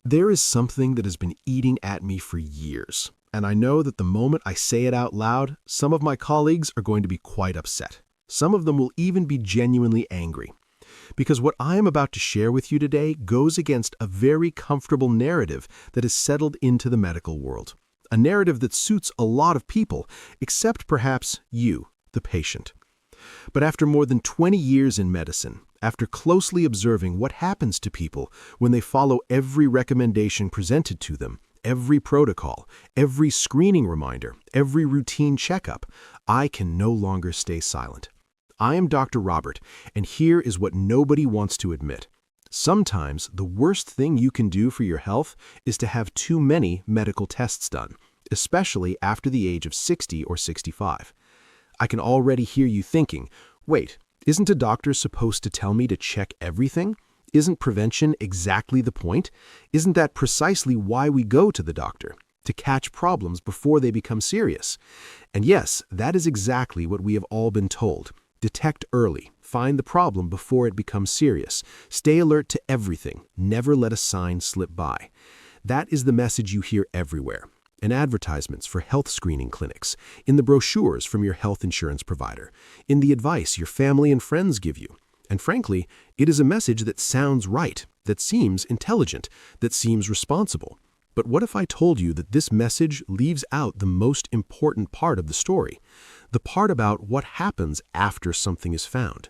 There is something that has been eating at me for years, and I know that the moment I say it out loud, some of my colleagues are going to be quite upset. Some of them will even be genuinely angry. Because what I am about to share with you today goes against a very comfortable narrative that has settled into the medical world. A narrative that suits a lot of people, except perhaps you, the patient. But after more than 20 years in medicine, after closely observing what happens to people when they follow every recommendation presented to them, every protocol, every screening reminder, every routine checkup, I can no longer stay silent. I am Dr. Robert, and here is what nobody wants to admit. Sometimes the worst thing you can do for your health is to have too many medical tests done, especially after the age of 60 or 65. I can already hear you thinking, wait, isn't a doctor supposed to tell me to check everything? Isn't prevention exactly the point? Isn't that precisely why we go to the doctor? To catch problems before they become serious? And yes, that is exactly what we have all been told. Detect early, find the problem before it becomes serious, stay alert to everything, never let a sign slip by. That is the message you hear everywhere. In advertisements for health screening clinics, in the brochures from your health insurance provider, in the advice your family and friends give you. And frankly, it is a message that sounds right, that seems intelligent, that seems responsible. But what if I told you that this message leaves out the most important part of the story? The part about what happens after something is found.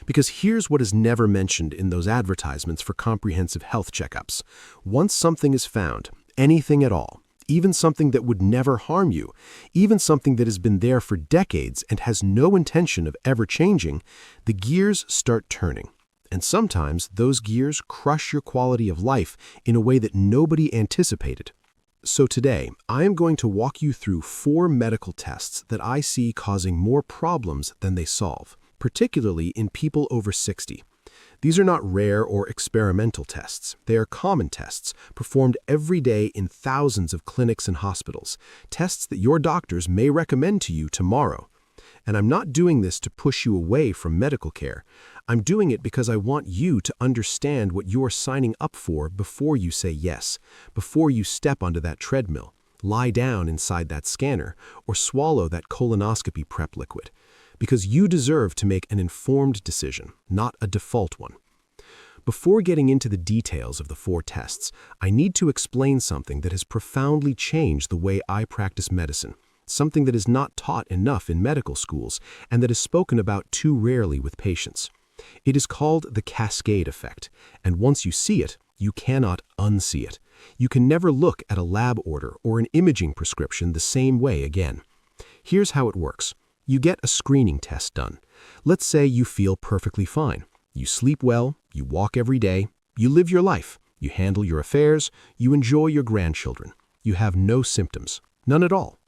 Because here's what is never mentioned in those advertisements for comprehensive health checkups. Once something is found, anything at all, even something that would never harm you, even something that has been there for decades and has no intention of ever changing, the gears start turning. And sometimes those gears crush your quality of life in a way that nobody anticipated. So today, I am going to walk you through 4 medical tests that I see causing more problems than they solve, particularly in people over 60. These are not rare or experimental tests. They are common tests performed every day in thousands of clinics and hospitals, tests that your doctors may recommend to you tomorrow. And I'm not doing this to push you away from medical care. I'm doing it because I want you to understand what you're signing up for before you say yes, before you step onto that treadmill, lie down inside that scanner, or swallow that colonoscopy prep liquid. Because you deserve to make an informed decision, not a default one. Before getting into the details of the 4 tests, I need to explain something that has profoundly changed the way I practice medicine, something that is not taught enough in medical schools and that is spoken about too rarely with patients. It is called the cascade effect, and once you see it, you cannot unsee it. You can never look at a lab order or an imaging prescription the same way again. Here's how it works. You get a screening test done. Let's say you feel perfectly fine. You sleep well, you walk every day, you live your life, you handle your affairs, you enjoy your grandchildren. You have no symptoms, none at all.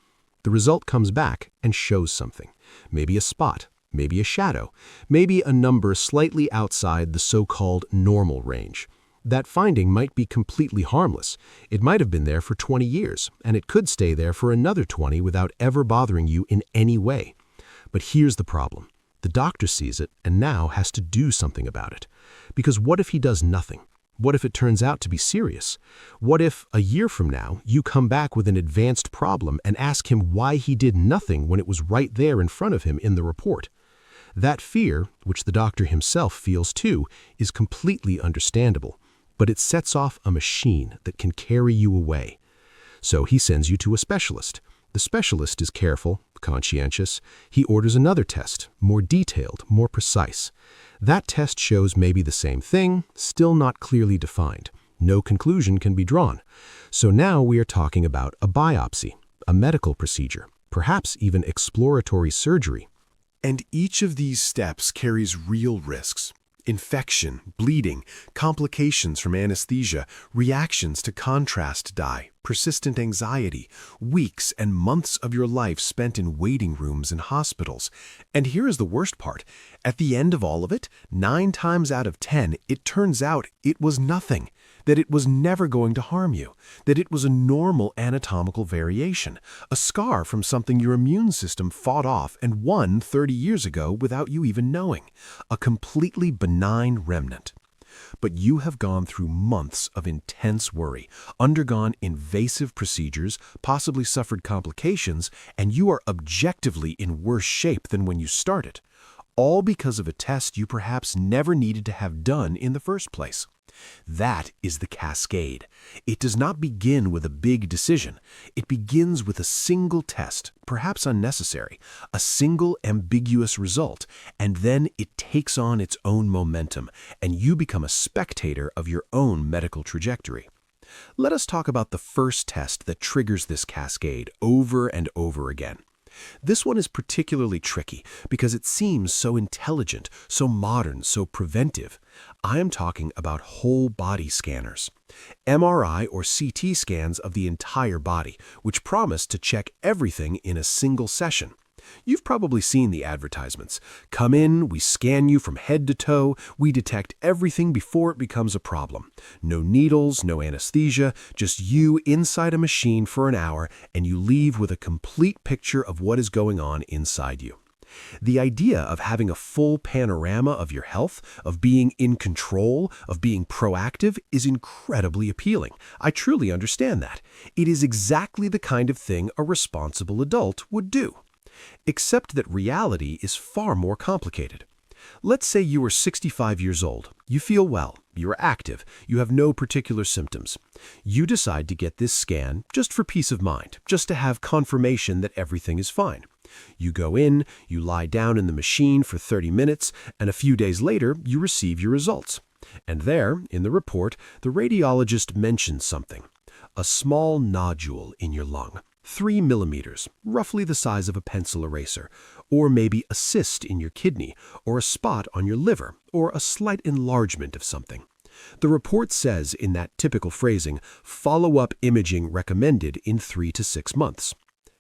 The result comes back and shows something. Maybe a spot, maybe a shadow, maybe a number slightly outside the so-called normal range. That finding might be completely harmless. It might have been there for 20 years, and it could stay there for another 20 without ever bothering you in any way. But here's the problem. The doctor sees it and now has to do something about it. Because what if he does nothing? What if it turns out to be serious? What if, a year from now, you come back with an advanced problem and ask him why he did nothing when it was right there in front of him in the report? That fear, which the doctor himself feels too, is completely understandable. But it sets off a machine that can carry you away. So he sends you to a specialist. The specialist is careful, conscientious. He orders another test, more detailed, more precise. That test shows maybe the same thing, still not clearly defined. No conclusion can be drawn. So now we are talking about a biopsy, a medical procedure, perhaps even exploratory surgery. And each of these steps carries real risks. Infection, bleeding, complications from anesthesia, reactions to contrast dye, persistent anxiety, weeks and months of your life spent in waiting rooms in hospitals. And here is the worst part. At the end of all of it, 9 times out of 10, it turns out it was nothing, that it was never going to harm you, that it was a normal anatomical variation, a scar from something your immune system fought off and won 30 years ago without you even knowing, a completely benign remnant. But you have gone through months of intense worry, undergone invasive procedures, possibly suffered complications, and you are objectively in worse shape than when you started. All because of a test you perhaps never needed to have done in the first place. That is the cascade. It does not begin with a big decision. It begins with a single test, perhaps unnecessary, a single ambiguous result, and then it takes on its own momentum, and you become a spectator of your own medical trajectory. Let us talk about the first test that triggers this cascade over and over again. This one is particularly tricky because it seems so intelligent, so modern, so preventive. I am talking about whole body scanners. MRI or CT scans of the entire body, which promise to check everything in a single session. You've probably seen the advertisements. Come in, we scan you from head to toe, we detect everything before it becomes a problem. No needles, no anesthesia, just you inside a machine for an hour, and you leave with a complete picture of what is going on inside you. The idea of having a full panorama of your health, of being in control, of being proactive is incredibly appealing. I truly understand that. It is exactly the kind of thing a responsible adult would do. Except that reality is far more complicated. Let's say you are 65 years old. You feel well. You are active. You have no particular symptoms. You decide to get this scan just for peace of mind, just to have confirmation that everything is fine. You go in, you lie down in the machine for 30 minutes, and a few days later, you receive your results. And there, in the report, the radiologist mentions something. A small nodule in your lung. 3 millimeters, roughly the size of a pencil eraser, or maybe a cyst in your kidney, or a spot on your liver, or a slight enlargement of something. The report says in that typical phrasing, follow-up imaging recommended in 3 to 6 months.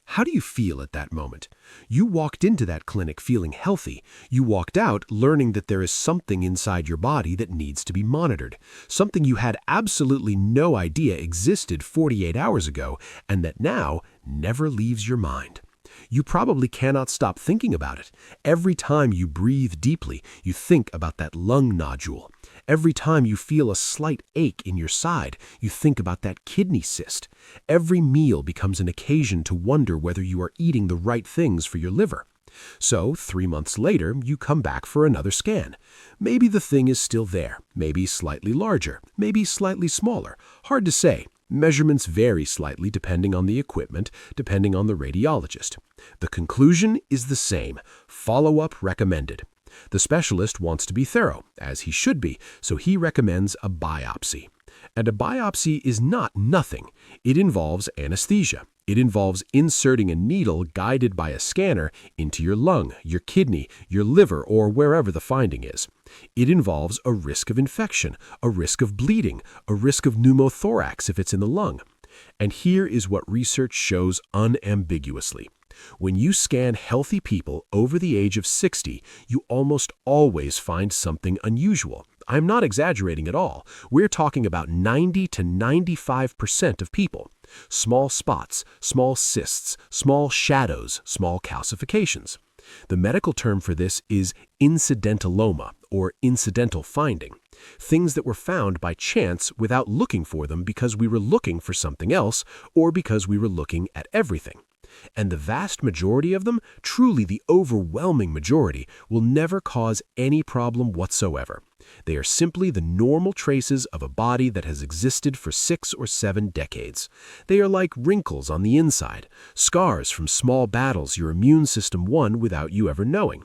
How do you feel at that moment? You walked into that clinic feeling healthy. You walked out learning that there is something inside your body that needs to be monitored, something you had absolutely no idea existed 48 hours ago and that now never leaves your mind. You probably cannot stop thinking about it. Every time you breathe deeply, you think about that lung nodule. Every time you feel a slight ache in your side, you think about that kidney cyst. Every meal becomes an occasion to wonder whether you are eating the right things for your liver. So, 3 months later, you come back for another scan. Maybe the thing is still there, maybe slightly larger, maybe slightly smaller. Hard to say. Measurements vary slightly depending on the equipment, depending on the radiologist. The conclusion is the same. Follow-up recommended. The specialist wants to be thorough, as he should be, so he recommends a biopsy. And a biopsy is not nothing. It involves anesthesia. It involves inserting a needle guided by a scanner into your lung, your kidney, your liver, or wherever the finding is. It involves a risk of infection, a risk of bleeding, a risk of pneumothorax if it's in the lung. And here is what research shows unambiguously. When you scan healthy people over the age of 60, you almost always find something unusual. I'm not exaggerating at all. We're talking about 90 to 95% of people. Small spots, small cysts, small shadows, small calcifications. The medical term for this is incidentaloma, or incidental finding. Things that were found by chance without looking for them because we were looking for something else or because we were looking at everything. And the vast majority of them, truly the overwhelming majority, will never cause any problem whatsoever. They are simply the normal traces of a body that has existed for 6 or 7 decades. They are like wrinkles on the inside, scars from small battles your immune system won without you ever knowing,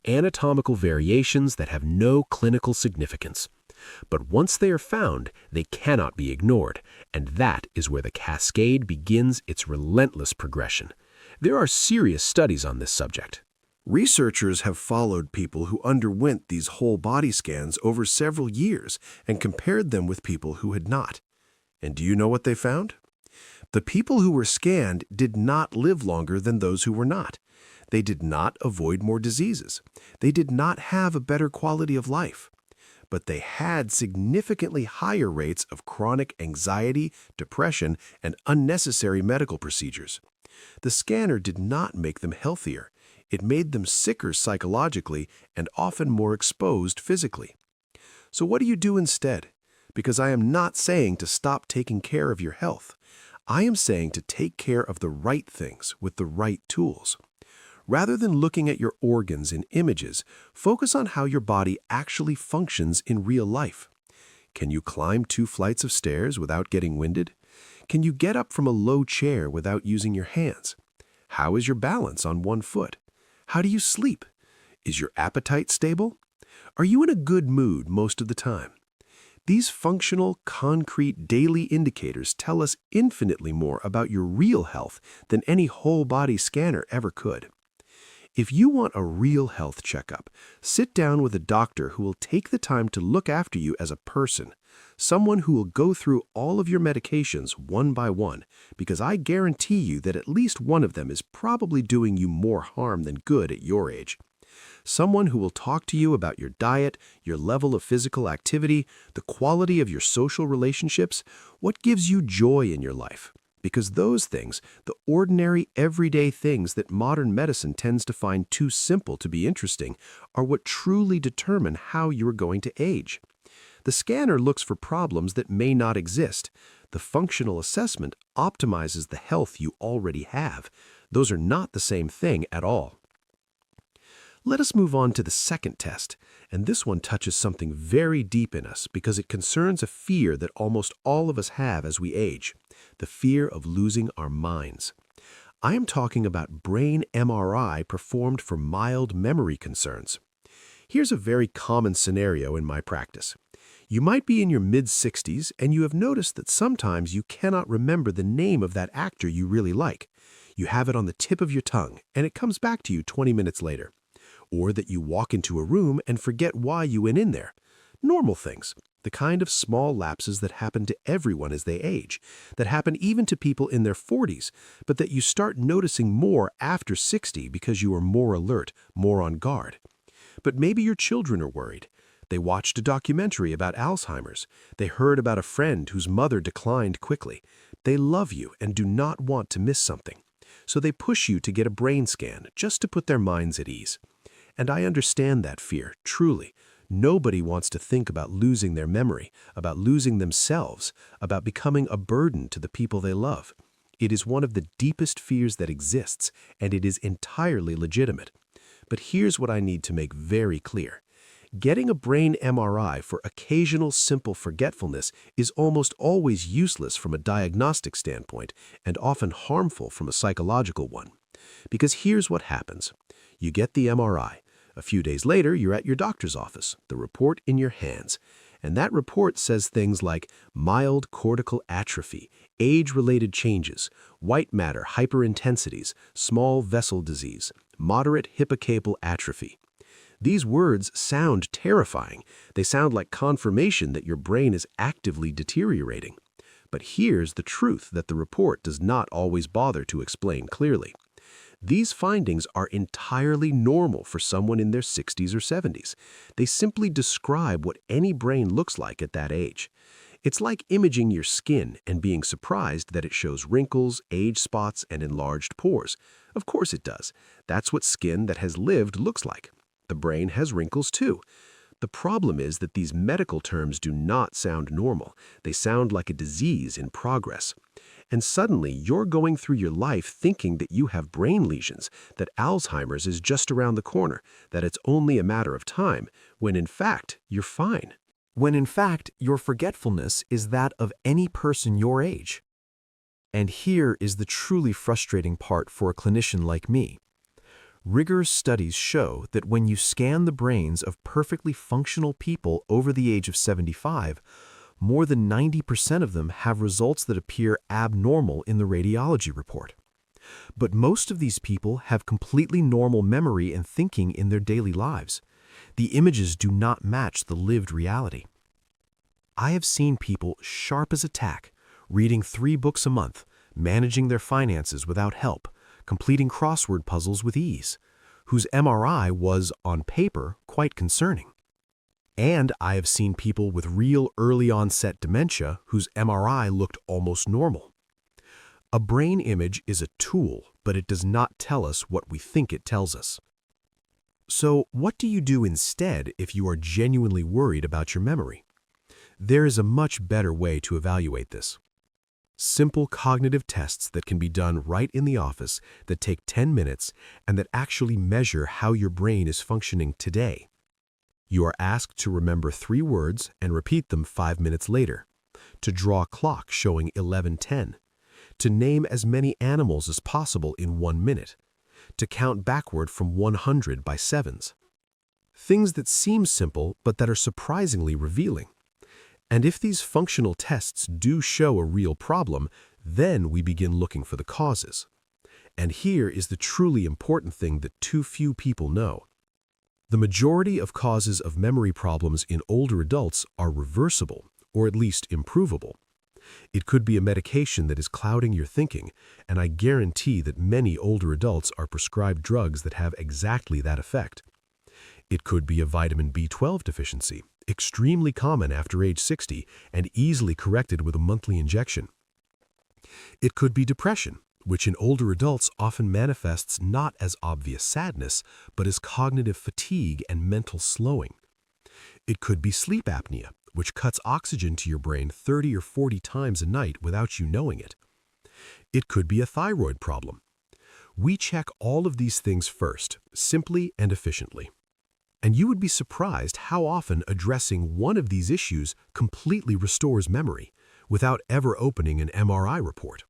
anatomical variations that have no clinical significance. But once they are found, they cannot be ignored, and that is where the cascade begins its relentless progression. There are serious studies on this subject. Researchers have followed people who underwent these whole body scans over several years and compared them with people who had not. And do you know what they found? The people who were scanned did not live longer than those who were not. They did not avoid more diseases. They did not have a better quality of life. But they had significantly higher rates of chronic anxiety, depression, and unnecessary medical procedures. The scanner did not make them healthier. It made them sicker psychologically and often more exposed physically. So what do you do instead? Because I am not saying to stop taking care of your health. I am saying to take care of the right things with the right tools. Rather than looking at your organs in images, focus on how your body actually functions in real life. Can you climb 2 flights of stairs without getting winded? Can you get up from a low chair without using your hands? How is your balance on one foot? How do you sleep? Is your appetite stable? Are you in a good mood most of the time? These functional, concrete, daily indicators tell us infinitely more about your real health than any whole-body scanner ever could. If you want a real health checkup, sit down with a doctor who will take the time to look after you as a person, someone who will go through all of your medications one by one, because I guarantee you that at least one of them is probably doing you more harm than good at your age. Someone who will talk to you about your diet, your level of physical activity, the quality of your social relationships, what gives you joy in your life. Because those things, the ordinary, everyday things that modern medicine tends to find too simple to be interesting, are what truly determine how you are going to age. The scanner looks for problems that may not exist. The functional assessment optimizes the health you already have. Those are not the same thing at all. Let us move on to the second test, and this one touches something very deep in us because it concerns a fear that almost all of us have as we age, the fear of losing our minds. I am talking about brain MRI performed for mild memory concerns. Here's a very common scenario in my practice. You might be in your mid-60s and you have noticed that sometimes you cannot remember the name of that actor you really like. You have it on the tip of your tongue and it comes back to you 20 minutes later. Or that you walk into a room and forget why you went in there. Normal things, the kind of small lapses that happen to everyone as they age, that happen even to people in their 40s, but that you start noticing more after 60 because you are more alert, more on guard. But maybe your children are worried. They watched a documentary about Alzheimer's. They heard about a friend whose mother declined quickly. They love you and do not want to miss something. So they push you to get a brain scan just to put their minds at ease. And I understand that fear, truly. Nobody wants to think about losing their memory, about losing themselves, about becoming a burden to the people they love. It is one of the deepest fears that exists, and it is entirely legitimate. But here's what I need to make very clear. Getting a brain MRI for occasional simple forgetfulness is almost always useless from a diagnostic standpoint and often harmful from a psychological one. Because here's what happens. You get the MRI. A few days later, you're at your doctor's office, the report in your hands. And that report says things like mild cortical atrophy, age-related changes, white matter hyperintensities, small vessel disease, moderate hippocampal atrophy. These words sound terrifying. They sound like confirmation that your brain is actively deteriorating. But here's the truth that the report does not always bother to explain clearly. These findings are entirely normal for someone in their 60s or 70s. They simply describe what any brain looks like at that age. It's like imaging your skin and being surprised that it shows wrinkles, age spots, and enlarged pores. Of course it does. That's what skin that has lived looks like. The brain has wrinkles too. The problem is that these medical terms do not sound normal. They sound like a disease in progress. And suddenly, you're going through your life thinking that you have brain lesions, that Alzheimer's is just around the corner, that it's only a matter of time, when in fact, you're fine. When in fact, your forgetfulness is that of any person your age. And here is the truly frustrating part for a clinician like me. Rigorous studies show that when you scan the brains of perfectly functional people over the age of 75, more than 90% of them have results that appear abnormal in the radiology report. But most of these people have completely normal memory and thinking in their daily lives. The images do not match the lived reality. I have seen people sharp as a tack, reading 3 books a month, managing their finances without help, completing crossword puzzles with ease, whose MRI was, on paper, quite concerning. And I have seen people with real early-onset dementia whose MRI looked almost normal. A brain image is a tool, but it does not tell us what we think it tells us. So, what do you do instead if you are genuinely worried about your memory? There is a much better way to evaluate this. Simple cognitive tests that can be done right in the office, that take 10 minutes, and that actually measure how your brain is functioning today. You are asked to remember 3 words and repeat them 5 minutes later, to draw a clock showing 11:10, to name as many animals as possible in 1 minute, to count backward from 100 by sevens. Things that seem simple but that are surprisingly revealing. And if these functional tests do show a real problem, then we begin looking for the causes. And here is the truly important thing that too few people know. The majority of causes of memory problems in older adults are reversible, or at least improvable. It could be a medication that is clouding your thinking, and I guarantee that many older adults are prescribed drugs that have exactly that effect. It could be a vitamin B12 deficiency, extremely common after age 60 and easily corrected with a monthly injection. It could be depression, which in older adults often manifests not as obvious sadness, but as cognitive fatigue and mental slowing. It could be sleep apnea, which cuts oxygen to your brain 30 or 40 times a night without you knowing it. It could be a thyroid problem. We check all of these things first, simply and efficiently. And you would be surprised how often addressing one of these issues completely restores memory without ever opening an MRI report.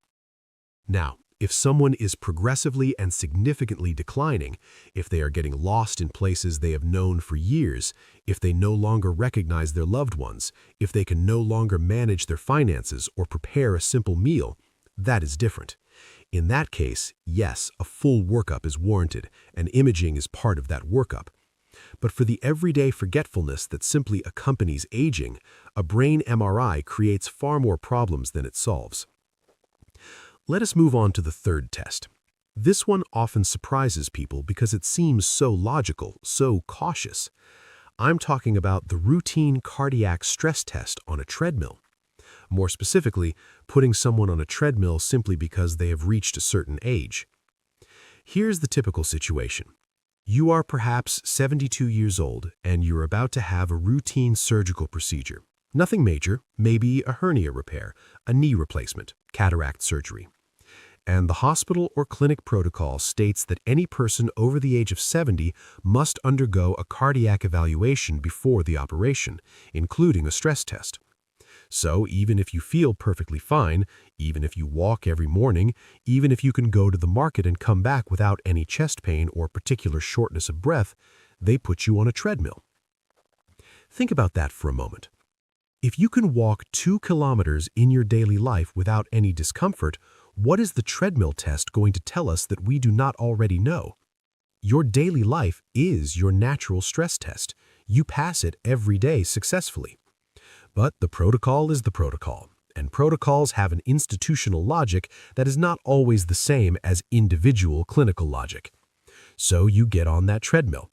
Now, if someone is progressively and significantly declining, if they are getting lost in places they have known for years, if they no longer recognize their loved ones, if they can no longer manage their finances or prepare a simple meal, that is different. In that case, yes, a full workup is warranted, and imaging is part of that workup. But for the everyday forgetfulness that simply accompanies aging, a brain MRI creates far more problems than it solves. Let us move on to the third test. This one often surprises people because it seems so logical, so cautious. I'm talking about the routine cardiac stress test on a treadmill. More specifically, putting someone on a treadmill simply because they have reached a certain age. Here's the typical situation. You are perhaps 72 years old and you're about to have a routine surgical procedure. Nothing major, maybe a hernia repair, a knee replacement, cataract surgery. And the hospital or clinic protocol states that any person over the age of 70 must undergo a cardiac evaluation before the operation, including a stress test. So even if you feel perfectly fine, even if you walk every morning, even if you can go to the market and come back without any chest pain or particular shortness of breath, they put you on a treadmill. Think about that for a moment. If you can walk 2 kilometers in your daily life without any discomfort, what is the treadmill test going to tell us that we do not already know? Your daily life is your natural stress test. You pass it every day successfully. But the protocol is the protocol, and protocols have an institutional logic that is not always the same as individual clinical logic. So you get on that treadmill.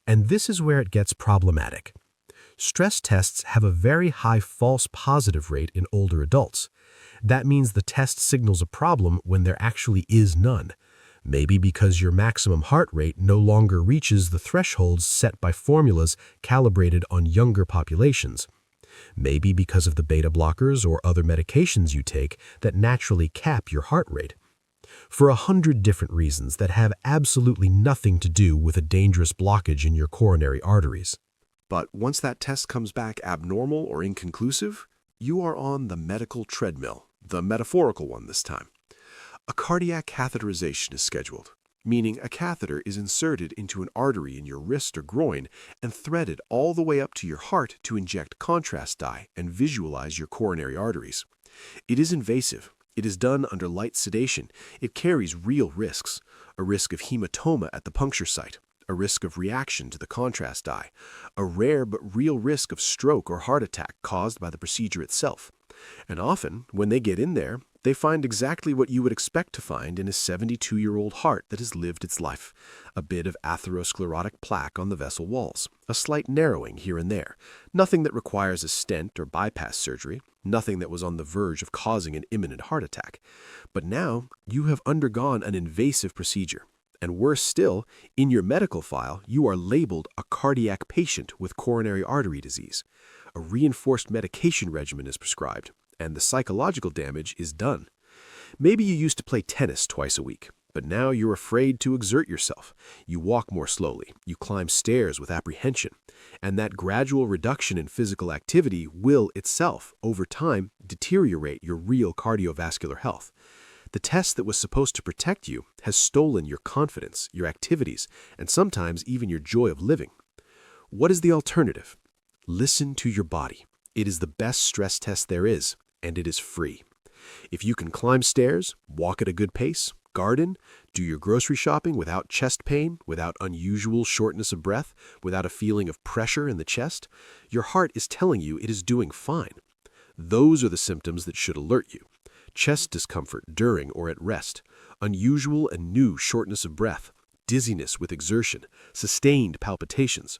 And this is where it gets problematic. Stress tests have a very high false positive rate in older adults. That means the test signals a problem when there actually is none. Maybe because your maximum heart rate no longer reaches the thresholds set by formulas calibrated on younger populations. Maybe because of the beta blockers or other medications you take that naturally cap your heart rate. For 100 different reasons that have absolutely nothing to do with a dangerous blockage in your coronary arteries. But once that test comes back abnormal or inconclusive, you are on the medical treadmill, the metaphorical one this time. A cardiac catheterization is scheduled, meaning a catheter is inserted into an artery in your wrist or groin and threaded all the way up to your heart to inject contrast dye and visualize your coronary arteries. It is invasive. It is done under light sedation. It carries real risks, a risk of hematoma at the puncture site, a risk of reaction to the contrast dye, a rare but real risk of stroke or heart attack caused by the procedure itself. And often, when they get in there, they find exactly what you would expect to find in a 72-year-old heart that has lived its life. A bit of atherosclerotic plaque on the vessel walls, a slight narrowing here and there, nothing that requires a stent or bypass surgery, nothing that was on the verge of causing an imminent heart attack. But now, you have undergone an invasive procedure, And worse still, in your medical file, you are labeled a cardiac patient with coronary artery disease. A reinforced medication regimen is prescribed, and the psychological damage is done. Maybe you used to play tennis twice a week, but now you're afraid to exert yourself. You walk more slowly, you climb stairs with apprehension, and that gradual reduction in physical activity will itself, over time, deteriorate your real cardiovascular health. The test that was supposed to protect you has stolen your confidence, your activities, and sometimes even your joy of living. What is the alternative? Listen to your body. It is the best stress test there is, and it is free. If you can climb stairs, walk at a good pace, garden, do your grocery shopping without chest pain, without unusual shortness of breath, without a feeling of pressure in the chest, your heart is telling you it is doing fine. Those are the symptoms that should alert you. Chest discomfort during or at rest, unusual and new shortness of breath, dizziness with exertion, sustained palpitations.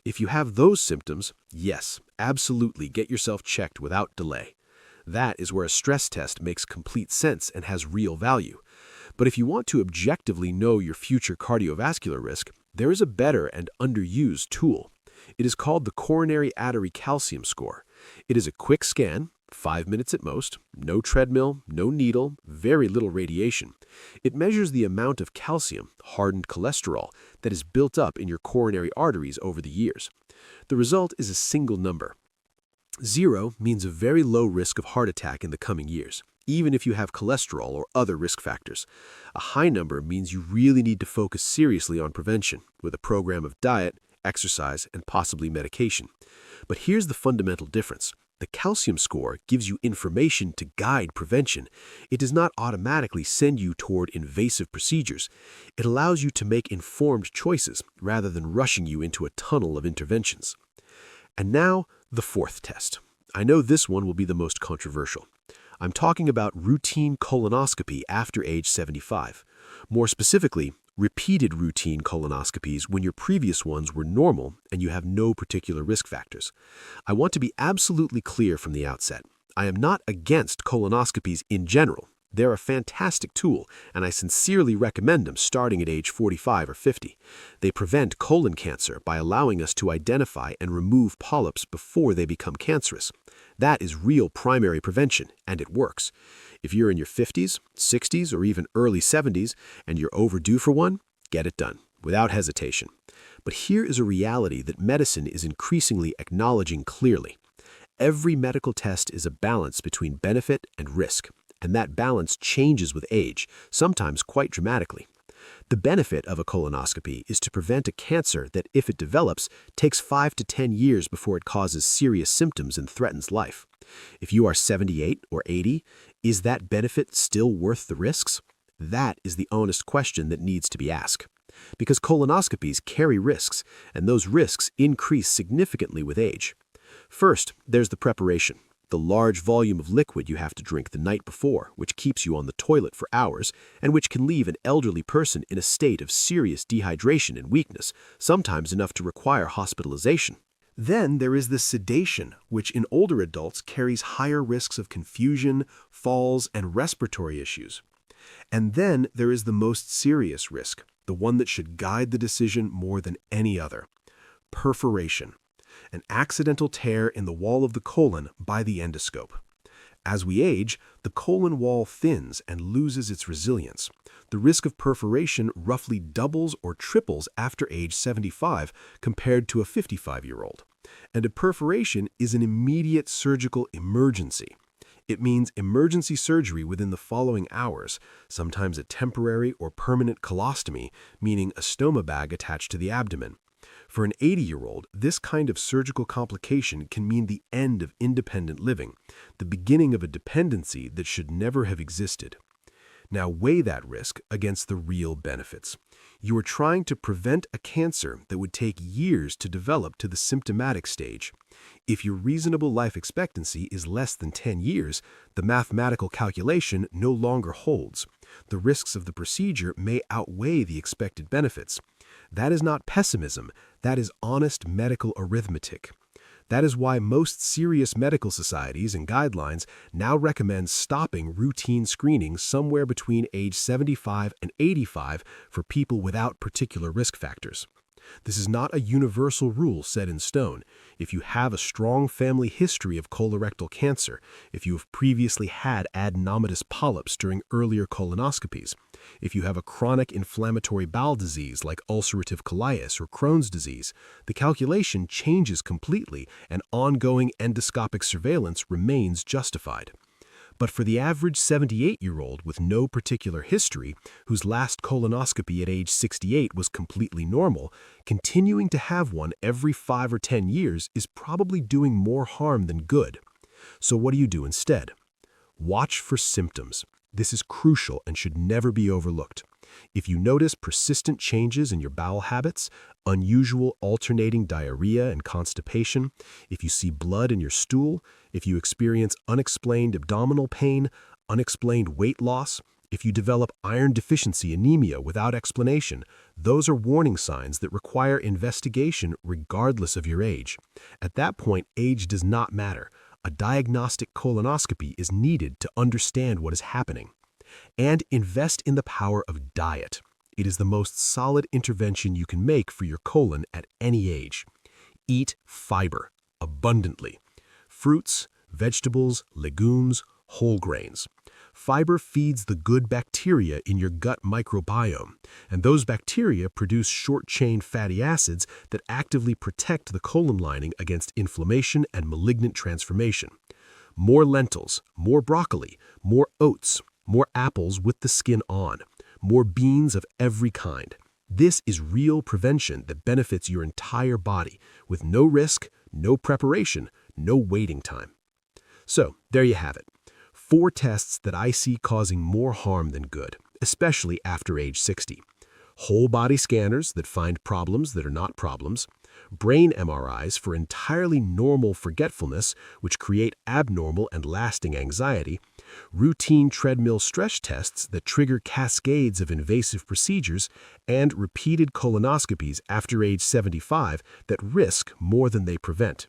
If you have those symptoms, yes, absolutely get yourself checked without delay. That is where a stress test makes complete sense and has real value. But if you want to objectively know your future cardiovascular risk, there is a better and underused tool. It is called the coronary artery calcium score. It is a quick scan, 5 minutes at most, no treadmill, no needle, very little radiation. It measures the amount of calcium, hardened cholesterol, that is built up in your coronary arteries over the years. The result is a single number. 0 means a very low risk of heart attack in the coming years, even if you have cholesterol or other risk factors. A high number means you really need to focus seriously on prevention, with a program of diet, exercise, and possibly medication. But here's the fundamental difference. The calcium score gives you information to guide prevention. It does not automatically send you toward invasive procedures. It allows you to make informed choices rather than rushing you into a tunnel of interventions. And now, the fourth test. I know this one will be the most controversial. I'm talking about routine colonoscopy after age 75. More specifically, repeated routine colonoscopies when your previous ones were normal and you have no particular risk factors. I want to be absolutely clear from the outset. I am not against colonoscopies in general. They're a fantastic tool, and I sincerely recommend them starting at age 45 or 50. They prevent colon cancer by allowing us to identify and remove polyps before they become cancerous. That is real primary prevention, and it works. If you're in your 50s, 60s, or even early 70s, and you're overdue for one, get it done, without hesitation. But here is a reality that medicine is increasingly acknowledging clearly. Every medical test is a balance between benefit and risk, and that balance changes with age, sometimes quite dramatically. The benefit of a colonoscopy is to prevent a cancer that, if it develops, takes 5 to 10 years before it causes serious symptoms and threatens life. If you are 78 or 80, is that benefit still worth the risks? That is the honest question that needs to be asked. Because colonoscopies carry risks, and those risks increase significantly with age. First, there's the preparation. The large volume of liquid you have to drink the night before, which keeps you on the toilet for hours, and which can leave an elderly person in a state of serious dehydration and weakness, sometimes enough to require hospitalization. Then there is the sedation, which in older adults carries higher risks of confusion, falls, and respiratory issues. And then there is the most serious risk, the one that should guide the decision more than any other: perforation. An accidental tear in the wall of the colon by the endoscope. As we age, the colon wall thins and loses its resilience. The risk of perforation roughly doubles or triples after age 75 compared to a 55-year-old. And a perforation is an immediate surgical emergency. It means emergency surgery within the following hours, sometimes a temporary or permanent colostomy, meaning a stoma bag attached to the abdomen. For an 80-year-old, this kind of surgical complication can mean the end of independent living, the beginning of a dependency that should never have existed. Now weigh that risk against the real benefits. You are trying to prevent a cancer that would take years to develop to the symptomatic stage. If your reasonable life expectancy is less than 10 years, the mathematical calculation no longer holds. The risks of the procedure may outweigh the expected benefits. That is not pessimism, that is honest medical arithmetic. That is why most serious medical societies and guidelines now recommend stopping routine screening somewhere between age 75 and 85 for people without particular risk factors. This is not a universal rule set in stone. If you have a strong family history of colorectal cancer, if you have previously had adenomatous polyps during earlier colonoscopies, if you have a chronic inflammatory bowel disease like ulcerative colitis or Crohn's disease, the calculation changes completely and ongoing endoscopic surveillance remains justified. But for the average 78-year-old with no particular history, whose last colonoscopy at age 68 was completely normal, continuing to have one every 5 or 10 years is probably doing more harm than good. So what do you do instead? Watch for symptoms. This is crucial and should never be overlooked. If you notice persistent changes in your bowel habits, unusual alternating diarrhea and constipation, if you see blood in your stool, if you experience unexplained abdominal pain, unexplained weight loss, if you develop iron deficiency anemia without explanation, those are warning signs that require investigation regardless of your age. At that point, age does not matter. A diagnostic colonoscopy is needed to understand what is happening. And invest in the power of diet. It is the most solid intervention you can make for your colon at any age. Eat fiber abundantly. Fruits, vegetables, legumes, whole grains. Fiber feeds the good bacteria in your gut microbiome, and those bacteria produce short-chain fatty acids that actively protect the colon lining against inflammation and malignant transformation. More lentils, more broccoli, more oats, more apples with the skin on, more beans of every kind. This is real prevention that benefits your entire body with no risk, no preparation, no waiting time. So, there you have it. 4 tests that I see causing more harm than good, especially after age 60. Whole body scanners that find problems that are not problems, brain MRIs for entirely normal forgetfulness, which create abnormal and lasting anxiety, routine treadmill stress tests that trigger cascades of invasive procedures, and repeated colonoscopies after age 75 that risk more than they prevent.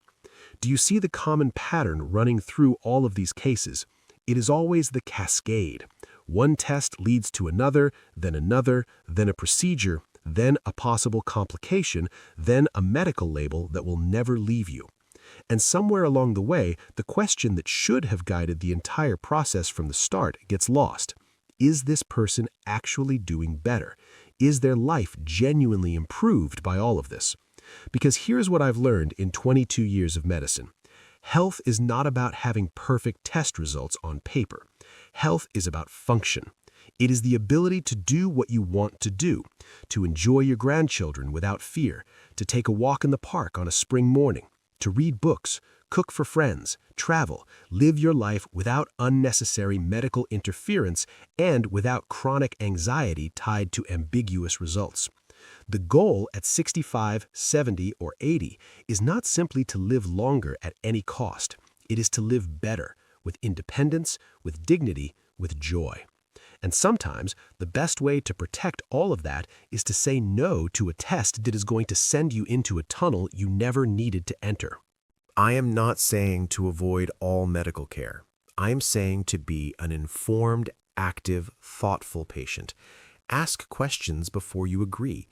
Do you see the common pattern running through all of these cases? It is always the cascade. One test leads to another, then a procedure, then a possible complication, then a medical label that will never leave you. And somewhere along the way, the question that should have guided the entire process from the start gets lost. Is this person actually doing better? Is their life genuinely improved by all of this? Because here's what I've learned in 22 years of medicine. Health is not about having perfect test results on paper. Health is about function. It is the ability to do what you want to do, to enjoy your grandchildren without fear, to take a walk in the park on a spring morning, to read books, cook for friends, travel, live your life without unnecessary medical interference and without chronic anxiety tied to ambiguous results. The goal at 65, 70, or 80 is not simply to live longer at any cost. It is to live better, with independence, with dignity, with joy. And sometimes, the best way to protect all of that is to say no to a test that is going to send you into a tunnel you never needed to enter. I am not saying to avoid all medical care. I am saying to be an informed, active, thoughtful patient. Ask questions before you agree.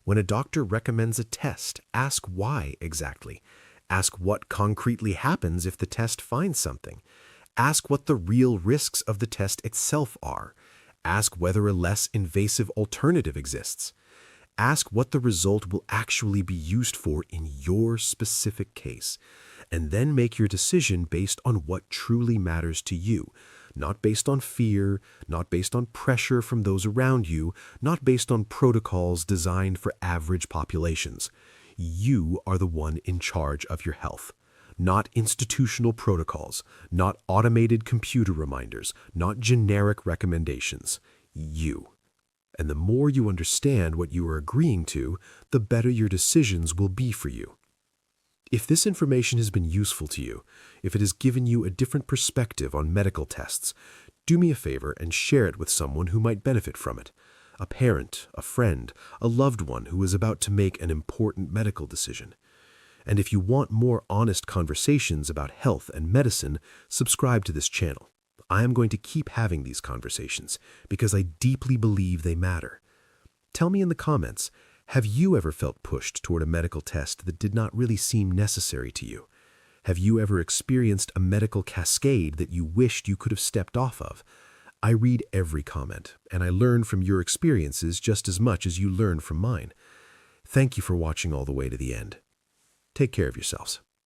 When a doctor recommends a test, ask why exactly. Ask what concretely happens if the test finds something. Ask what the real risks of the test itself are. Ask whether a less invasive alternative exists. Ask what the result will actually be used for in your specific case. And then make your decision based on what truly matters to you. Not based on fear, not based on pressure from those around you, not based on protocols designed for average populations. You are the one in charge of your health. Not institutional protocols, not automated computer reminders, not generic recommendations. You. And the more you understand what you are agreeing to, the better your decisions will be for you. If this information has been useful to you, if it has given you a different perspective on medical tests, do me a favor and share it with someone who might benefit from it. A parent, a friend, a loved one who is about to make an important medical decision. And if you want more honest conversations about health and medicine, subscribe to this channel. I am going to keep having these conversations because I deeply believe they matter. Tell me in the comments, have you ever felt pushed toward a medical test that did not really seem necessary to you? Have you ever experienced a medical cascade that you wished you could have stepped off of? I read every comment, and I learn from your experiences just as much as you learn from mine. Thank you for watching all the way to the end. Take care of yourselves.